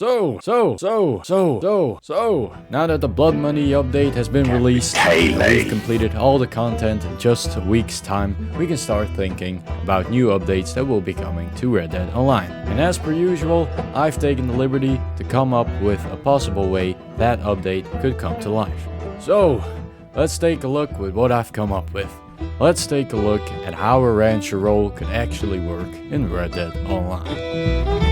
Now that the Blood Money update has been released, and we've completed all the content in just a week's time, we can start thinking about new updates that will be coming to Red Dead Online. And as per usual, I've taken the liberty to come up with a possible way that update could come to life. So, let's take a look at what I've come up with. Let's take a look at how a rancher role could actually work in Red Dead Online.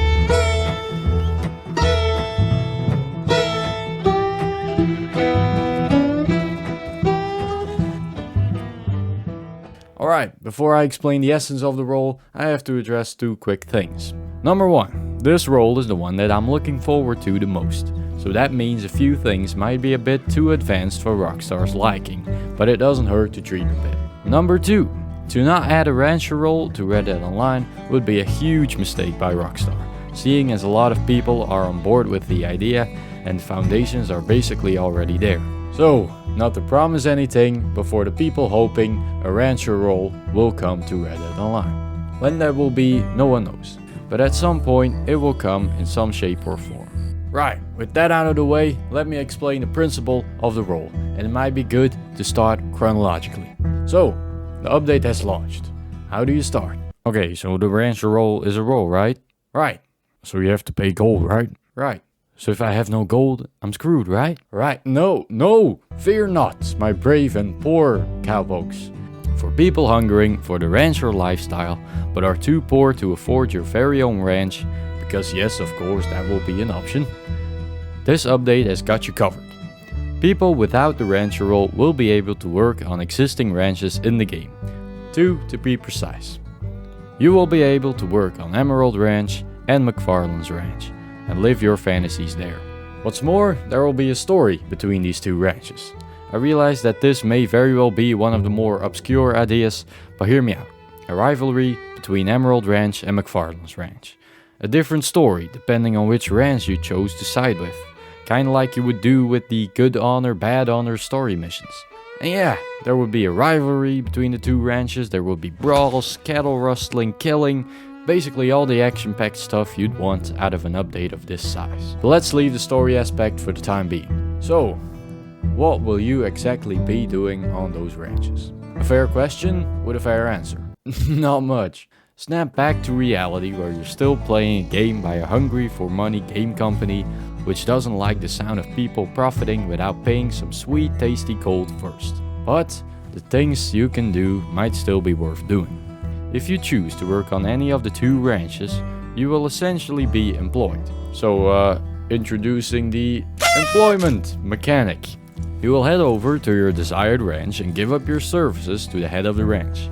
Alright, before I explain the essence of the role, I have to address two quick things. Number one, this role is the one that I'm looking forward to the most. So that means a few things might be a bit too advanced for Rockstar's liking, but it doesn't hurt to dream a bit. Number two, to not add a rancher role to Red Dead Online would be a huge mistake by Rockstar, seeing as a lot of people are on board with the idea and foundations are basically already there. So, not to promise anything, but for the people hoping a rancher role will come to Red Dead Online. When that will be, no one knows, but at some point it will come in some shape or form. Right, with that out of the way, let me explain the principle of the role, and it might be good to start chronologically. So, the update has launched. How do you start? Okay, so the rancher role is a role, right? Right. So you have to pay gold, right? Right. So if I have no gold, I'm screwed, right? Right. No, fear not, my brave and poor cowpokes. For people hungering for the rancher lifestyle, but are too poor to afford your very own ranch, because yes, of course, that will be an option, this update has got you covered. People without the rancher role will be able to work on existing ranches in the game. 2 to be precise. You will be able to work on Emerald Ranch and McFarland's Ranch, and live your fantasies there. What's more, there will be a story between these two ranches. I realize that this may very well be one of the more obscure ideas, but hear me out. A rivalry between Emerald Ranch and McFarland's Ranch. A different story depending on which ranch you chose to side with. Kinda like you would do with the good honor, bad honor story missions. And yeah, there would be a rivalry between the two ranches, there would be brawls, cattle rustling, killing, basically all the action-packed stuff you'd want out of an update of this size. But let's leave the story aspect for the time being. So, what will you exactly be doing on those ranches? A fair question with a fair answer. Not much. Snap back to reality where you're still playing a game by a hungry for money game company which doesn't like the sound of people profiting without paying some sweet tasty gold first. But the things you can do might still be worth doing. If you choose to work on any of the two ranches, you will essentially be employed. So, introducing the employment mechanic. You will head over to your desired ranch and give up your services to the head of the ranch.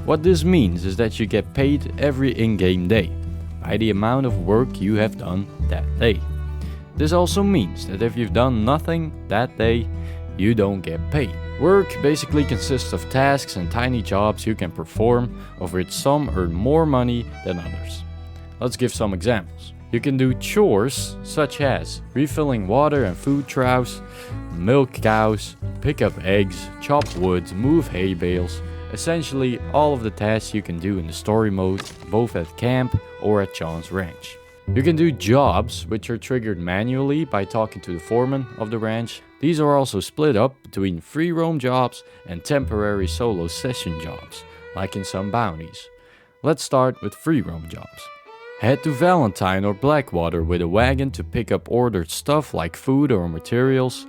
What this means is that you get paid every in-game day, by the amount of work you have done that day. This also means that if you've done nothing that day, you don't get paid. Work basically consists of tasks and tiny jobs you can perform, of which some earn more money than others. Let's give some examples. You can do chores such as refilling water and food troughs, milk cows, pick up eggs, chop wood, move hay bales, essentially all of the tasks you can do in the story mode, both at camp or at John's ranch. You can do jobs which are triggered manually by talking to the foreman of the ranch. These are also split up between free roam jobs and temporary solo session jobs, like in some bounties. Let's start with free roam jobs. Head to Valentine or Blackwater with a wagon to pick up ordered stuff like food or materials.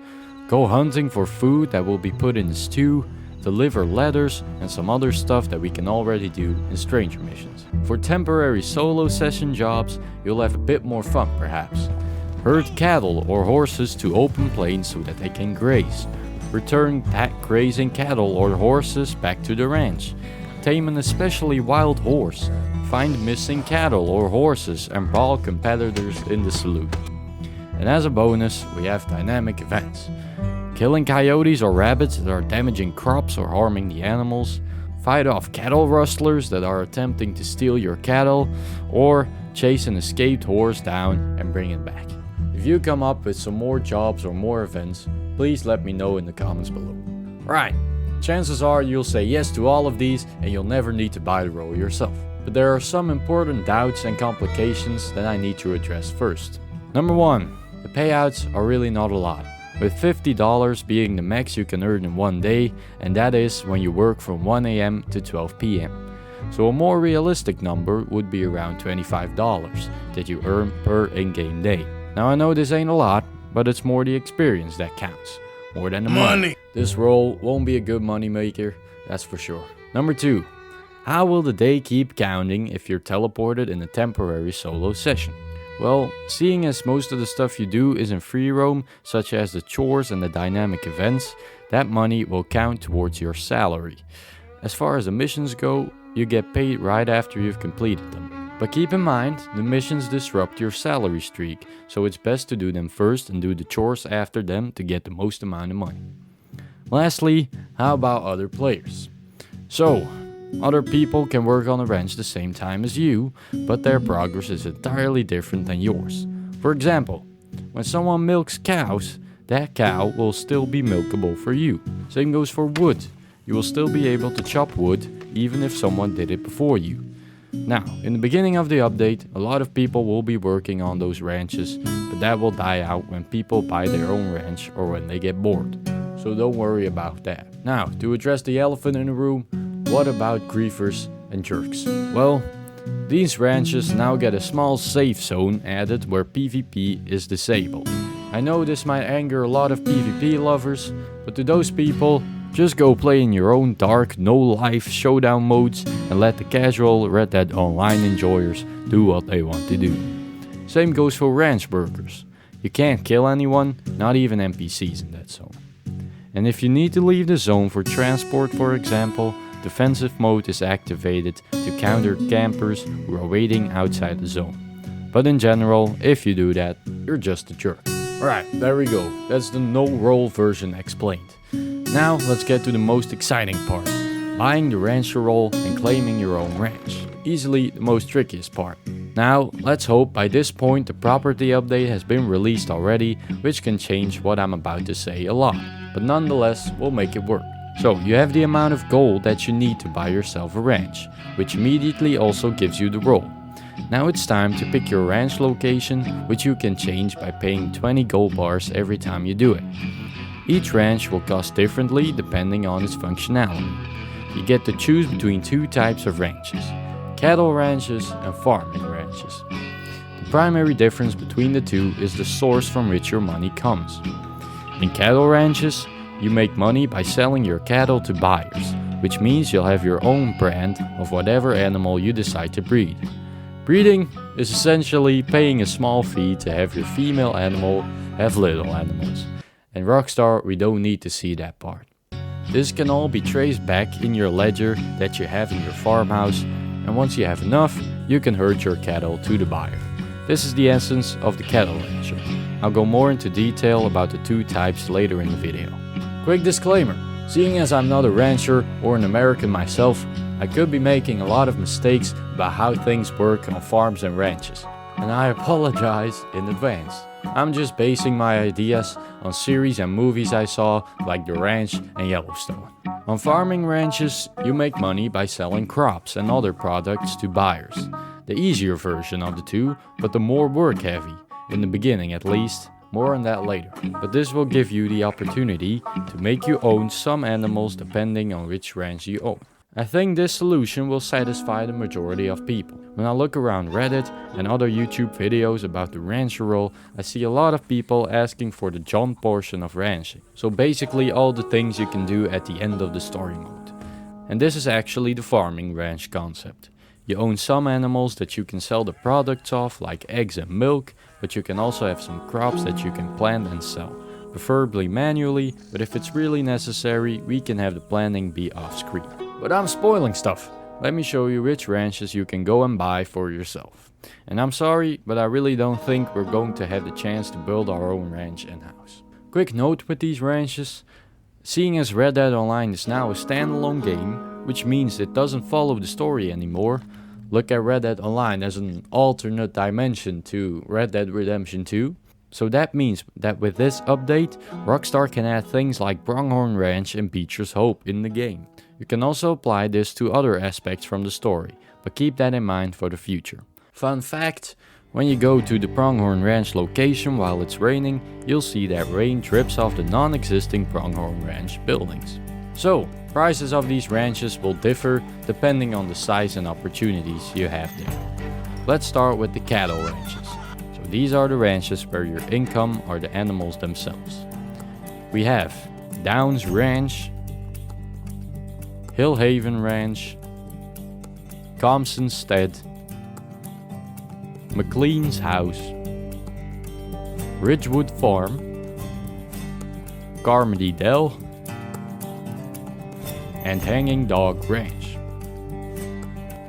Go hunting for food that will be put in the stew. Deliver letters and some other stuff that we can already do in stranger missions. For temporary solo session jobs, you'll have a bit more fun perhaps. Herd cattle or horses to open plains so that they can graze. Return that grazing cattle or horses back to the ranch. Tame an especially wild horse. Find missing cattle or horses and brawl competitors in the saloon. And as a bonus, we have dynamic events. Killing coyotes or rabbits that are damaging crops or harming the animals, fight off cattle rustlers that are attempting to steal your cattle, or chase an escaped horse down and bring it back. If you come up with some more jobs or more events, please let me know in the comments below. Right, chances are you'll say yes to all of these and you'll never need to buy the role yourself. But there are some important doubts and complications that I need to address first. Number 1. The payouts are really not a lot, with $50 being the max you can earn in one day, and that is when you work from 1 AM to 12 PM. So a more realistic number would be around $25 that you earn per in-game day. Now I know this ain't a lot, but it's more the experience that counts, more than the money. This role won't be a good money maker, that's for sure. Number 2. How will the day keep counting if you're teleported in a temporary solo session? Well, seeing as most of the stuff you do is in free roam, such as the chores and the dynamic events, that money will count towards your salary. As far as the missions go, you get paid right after you've completed them. But keep in mind, the missions disrupt your salary streak, so it's best to do them first and do the chores after them to get the most amount of money. Lastly, how about other players? So, other people can work on a ranch the same time as you, but their progress is entirely different than yours. For example, when someone milks cows, that cow will still be milkable for you. Same goes for wood. You will still be able to chop wood even if someone did it before you. Now, in the beginning of the update, a lot of people will be working on those ranches, but that will die out when people buy their own ranch or when they get bored. So don't worry about that. Now, to address the elephant in the room, what about griefers and jerks? Well, these ranches now get a small safe zone added where PvP is disabled. I know this might anger a lot of PvP lovers, but to those people, just go play in your own dark, no-life showdown modes and let the casual Red Dead Online enjoyers do what they want to do. Same goes for ranch workers. You can't kill anyone, not even NPCs in that zone. And if you need to leave the zone for transport, for example, defensive mode is activated to counter campers who are waiting outside the zone. But in general, if you do that, you're just a jerk. Alright, there we go. That's the no-role version explained. Now let's get to the most exciting part. Buying the rancher role and claiming your own ranch. Easily the most trickiest part. Now, let's hope by this point the property update has been released already, which can change what I'm about to say a lot. But nonetheless, we'll make it work. So, you have the amount of gold that you need to buy yourself a ranch, which immediately also gives you the role. Now it's time to pick your ranch location, which you can change by paying 20 gold bars every time you do it. Each ranch will cost differently depending on its functionality. You get to choose between two types of ranches: cattle ranches and farming ranches. The primary difference between the two is the source from which your money comes. In cattle ranches, you make money by selling your cattle to buyers, which means you'll have your own brand of whatever animal you decide to breed. Breeding is essentially paying a small fee to have your female animal have little animals. In Rockstar, we don't need to see that part. This can all be traced back in your ledger that you have in your farmhouse, and once you have enough, you can herd your cattle to the buyer. This is the essence of the cattle rancher. I'll go more into detail about the two types later in the video. Quick disclaimer, seeing as I'm not a rancher or an American myself, I could be making a lot of mistakes about how things work on farms and ranches, and I apologize in advance. I'm just basing my ideas on series and movies I saw, like The Ranch and Yellowstone. On farming ranches, you make money by selling crops and other products to buyers. The easier version of the two, but the more work heavy, in the beginning at least. More on that later. But this will give you the opportunity to make you own some animals depending on which ranch you own. I think this solution will satisfy the majority of people. When I look around Reddit and other YouTube videos about the rancher role, I see a lot of people asking for the John portion of ranching. So basically all the things you can do at the end of the story mode. And this is actually the farming ranch concept. You own some animals that you can sell the products of, like eggs and milk, but you can also have some crops that you can plant and sell. Preferably manually, but if it's really necessary, we can have the planting be off screen. But I'm spoiling stuff. Let me show you which ranches you can go and buy for yourself. And I'm sorry, but I really don't think we're going to have the chance to build our own ranch in-house. Quick note with these ranches, seeing as Red Dead Online is now a standalone game, which means it doesn't follow the story anymore. Look at Red Dead Online as an alternate dimension to Red Dead Redemption 2. So that means that with this update, Rockstar can add things like Pronghorn Ranch and Beecher's Hope in the game. You can also apply this to other aspects from the story, but keep that in mind for the future. Fun fact, When you go to the Pronghorn Ranch location while it's raining, you'll see that rain drips off the non-existing Pronghorn Ranch buildings. So, prices of these ranches will differ depending on the size and opportunities you have there. Let's start with the cattle ranches. So these are the ranches where your income are the animals themselves. We have Downs Ranch, Hillhaven Ranch, Compson's Stead, McLean's House, Ridgewood Farm, Carmody Dell, and Hanging Dog Ranch.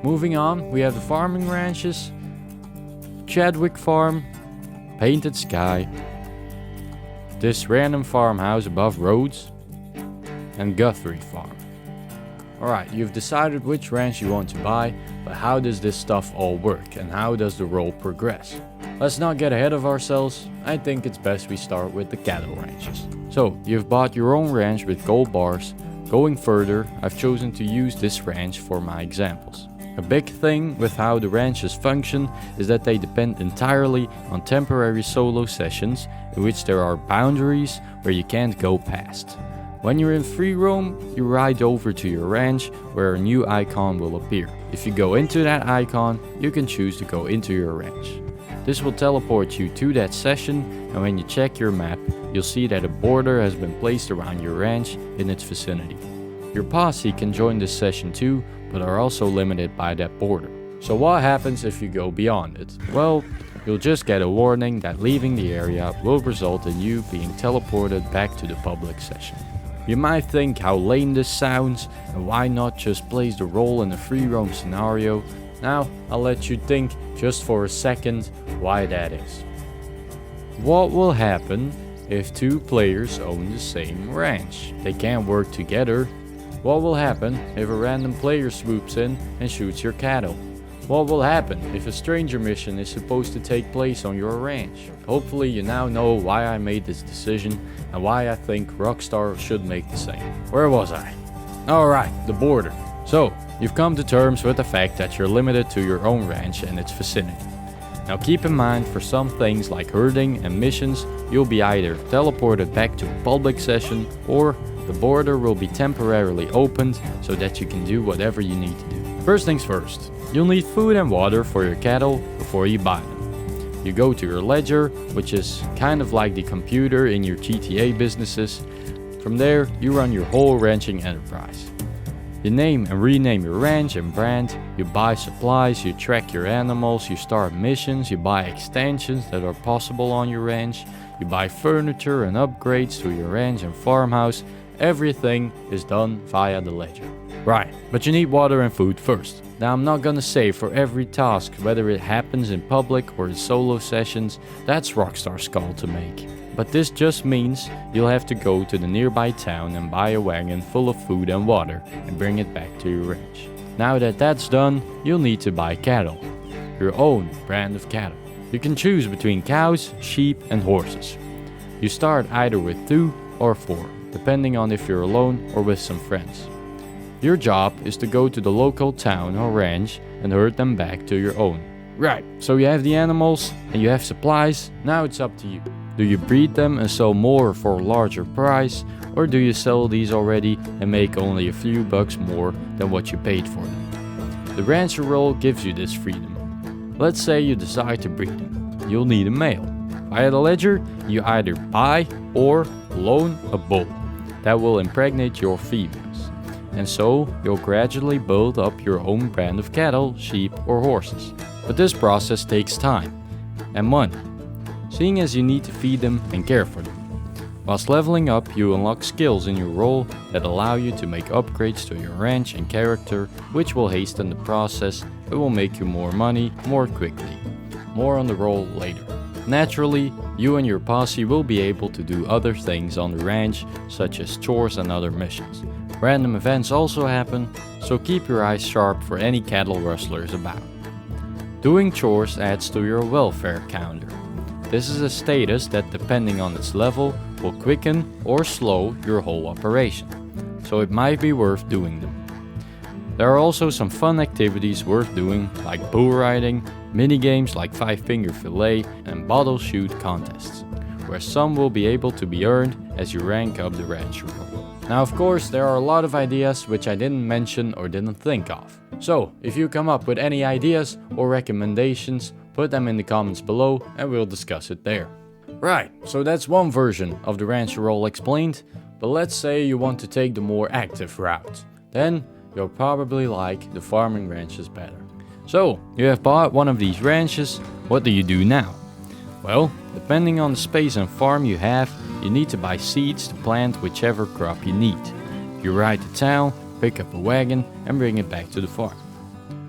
Moving on, we have the farming ranches, Chadwick Farm, Painted Sky, this random farmhouse above roads, and Guthrie Farm. Alright, you've decided which ranch you want to buy, but how does this stuff all work and how does the role progress? Let's not get ahead of ourselves. I think it's best we start with the cattle ranches. So, you've bought your own ranch with gold bars. Going further, I've chosen to use this ranch for my examples. A big thing with how the ranches function is that they depend entirely on temporary solo sessions in which there are boundaries where you can't go past. When you're in free roam, you ride over to your ranch where a new icon will appear. If you go into that icon, you can choose to go into your ranch. This will teleport you to that session, and when you check your map, you'll see that a border has been placed around your ranch in its vicinity. Your posse can join this session too, but are also limited by that border. So what happens if you go beyond it? Well, you'll just get a warning that leaving the area will result in you being teleported back to the public session. You might think how lame this sounds and why not just place the role in a free roam scenario. Now I'll let you think just for a second why that is. What will happen if two players own the same ranch? They can't work together. What will happen if a random player swoops in and shoots your cattle? What will happen if a stranger mission is supposed to take place on your ranch? Hopefully you now know why I made this decision and why I think Rockstar should make the same. Where was I? Alright, the border. So, you've come to terms with the fact that you're limited to your own ranch and its vicinity. Now keep in mind, for some things like herding and missions, you'll be either teleported back to a public session or the border will be temporarily opened so that you can do whatever you need to do. First things first, you'll need food and water for your cattle before you buy them. You go to your ledger, which is kind of like the computer in your GTA businesses. From there, you run your whole ranching enterprise. You name and rename your ranch and brand, you buy supplies, you track your animals, you start missions, you buy extensions that are possible on your ranch, you buy furniture and upgrades to your ranch and farmhouse. Everything is done via the ledger. Right, but you need water and food first. Now I'm not gonna say for every task, whether it happens in public or in solo sessions, that's Rockstar's call to make. But this just means you'll have to go to the nearby town and buy a wagon full of food and water and bring it back to your ranch. Now that that's done, you'll need to buy cattle. Your own brand of cattle. You can choose between cows, sheep and horses. You start either with 2 or 4, depending on if you're alone or with some friends. Your job is to go to the local town or ranch and herd them back to your own. Right, so you have the animals and you have supplies, now it's up to you. Do you breed them and sell more for a larger price, or do you sell these already and make only a few bucks more than what you paid for them? The rancher role gives you this freedom. Let's say you decide to breed them. You'll need a male. Via the ledger, you either buy or loan a bull that will impregnate your females. And so, you'll gradually build up your own brand of cattle, sheep or horses. But this process takes time and money, seeing as you need to feed them and care for them. Whilst leveling up, you unlock skills in your role that allow you to make upgrades to your ranch and character, which will hasten the process but will make you more money more quickly. More on the role later. Naturally, you and your posse will be able to do other things on the ranch, such as chores and other missions. Random events also happen, so keep your eyes sharp for any cattle rustlers about. Doing chores adds to your welfare counter. This is a status that, depending on its level, will quicken or slow your whole operation, so it might be worth doing them. There are also some fun activities worth doing, like bull riding, minigames like 5-finger fillet, and bottle shoot contests, where some will be able to be earned as you rank up the ranch role. Now of course there are a lot of ideas which I didn't mention or didn't think of. So if you come up with any ideas or recommendations, put them in the comments below and we'll discuss it there. Right, so that's one version of the rancher role explained, but let's say you want to take the more active route. Then you'll probably like the farming ranches better. So, you have bought one of these ranches, what do you do now? Well, depending on the space and farm you have, you need to buy seeds to plant whichever crop you need. You ride to town, pick up a wagon and bring it back to the farm.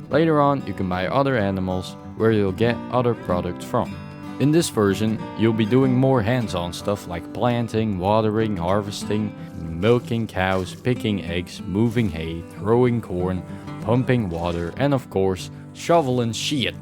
Later on, you can buy other animals where you'll get other products from. In this version, you'll be doing more hands-on stuff like planting, watering, harvesting, milking cows, picking eggs, moving hay, throwing corn, pumping water, and of course, shoveling shit.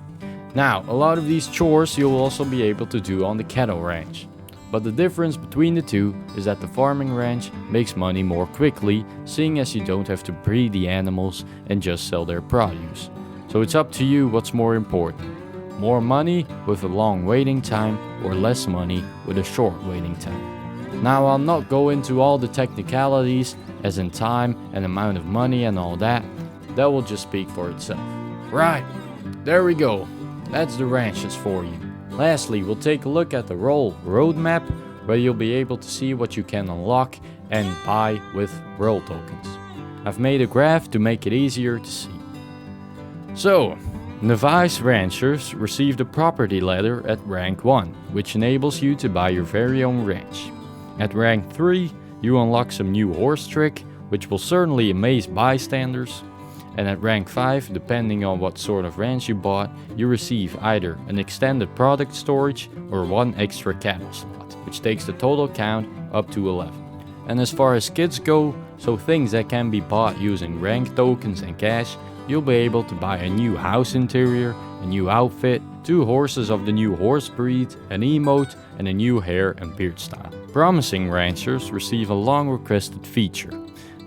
Now, a lot of these chores you'll also be able to do on the cattle ranch. But the difference between the two is that the farming ranch makes money more quickly, seeing as you don't have to breed the animals and just sell their produce. So it's up to you what's more important. More money with a long waiting time or less money with a short waiting time. Now I'll not go into all the technicalities as in time and amount of money and all that. That will just speak for itself. Right, there we go. That's the ranches for you. Lastly, we'll take a look at the role roadmap where you'll be able to see what you can unlock and buy with role tokens. I've made a graph to make it easier to see. So, Novice Ranchers received a property ladder at rank 1, which enables you to buy your very own ranch. At rank 3, you unlock some new horse trick, which will certainly amaze bystanders. And at rank 5, depending on what sort of ranch you bought, you receive either an extended product storage or 1 extra cattle slot, which takes the total count up to 11. And as far as kits go, so things that can be bought using rank tokens and cash, you'll be able to buy a new house interior, a new outfit, 2 horses of the new horse breed, an emote, and a new hair and beard style. Promising ranchers receive a long requested feature,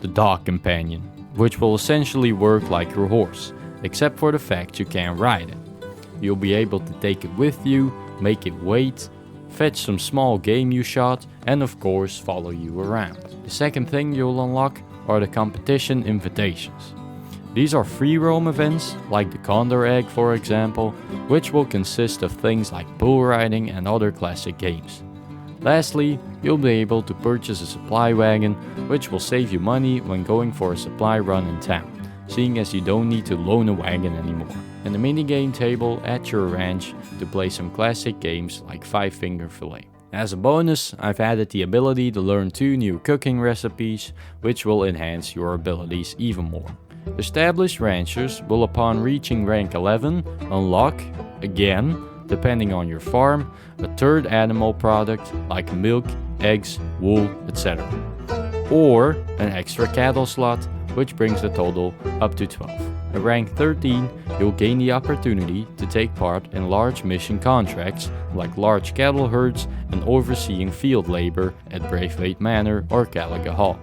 the dog companion, which will essentially work like your horse, except for the fact you can't ride it. You'll be able to take it with you, make it wait, fetch some small game you shot, and of course follow you around. The second thing you'll unlock are the competition invitations. These are free roam events, like the Condor Egg for example, which will consist of things like bull riding and other classic games. Lastly, you'll be able to purchase a supply wagon, which will save you money when going for a supply run in town, seeing as you don't need to loan a wagon anymore. And a minigame table at your ranch to play some classic games like 5-finger fillet. As a bonus, I've added the ability to learn 2 new cooking recipes, which will enhance your abilities even more. Established ranchers will, upon reaching rank 11, unlock, again, depending on your farm, a 3rd animal product like milk, eggs, wool, etc. Or an extra cattle slot, which brings the total up to 12. At rank 13, you'll gain the opportunity to take part in large mission contracts like large cattle herds and overseeing field labor at Braithwaite Manor or Gallagher Hall.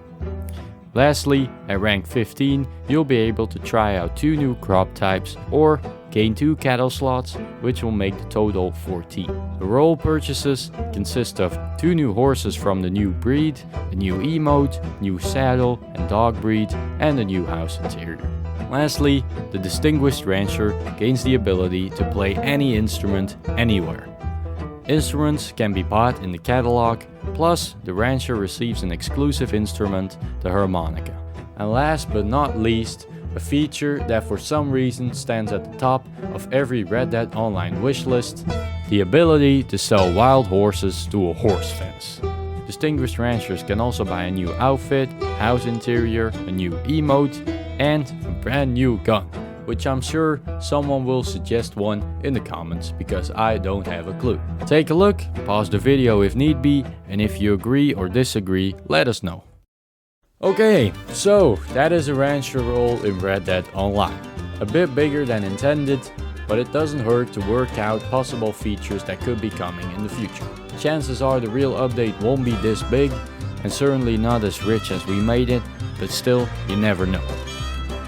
Lastly, at rank 15, you'll be able to try out 2 new crop types or gain 2 cattle slots, which will make the total 14. The role purchases consist of 2 new horses from the new breed, a new emote, new saddle and dog breed, and a new house interior. Lastly, the Distinguished Rancher gains the ability to play any instrument anywhere. Instruments can be bought in the catalog, plus the rancher receives an exclusive instrument, the harmonica. And last but not least, a feature that for some reason stands at the top of every Red Dead Online wishlist, the ability to sell wild horses to a horse fence. Distinguished ranchers can also buy a new outfit, house interior, a new emote, and a brand new gun, which I'm sure someone will suggest one in the comments because I don't have a clue. Take a look, pause the video if need be, and if you agree or disagree, let us know. Okay, so that is a rancher role in Red Dead Online. A bit bigger than intended, but it doesn't hurt to work out possible features that could be coming in the future. Chances are the real update won't be this big, and certainly not as rich as we made it, but still, you never know.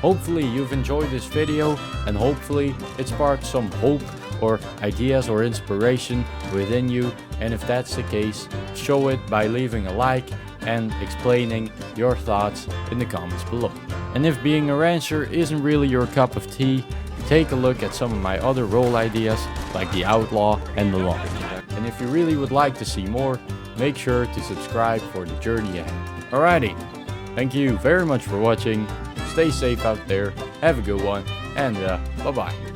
Hopefully you've enjoyed this video, and hopefully it sparked some hope or ideas or inspiration within you, and if that's the case, show it by leaving a like and explaining your thoughts in the comments below. And if being a rancher isn't really your cup of tea, take a look at some of my other role ideas like the Outlaw and the Law. And if you really would like to see more, make sure to subscribe for the journey ahead. Alrighty, thank you very much for watching, stay safe out there, have a good one, and bye bye.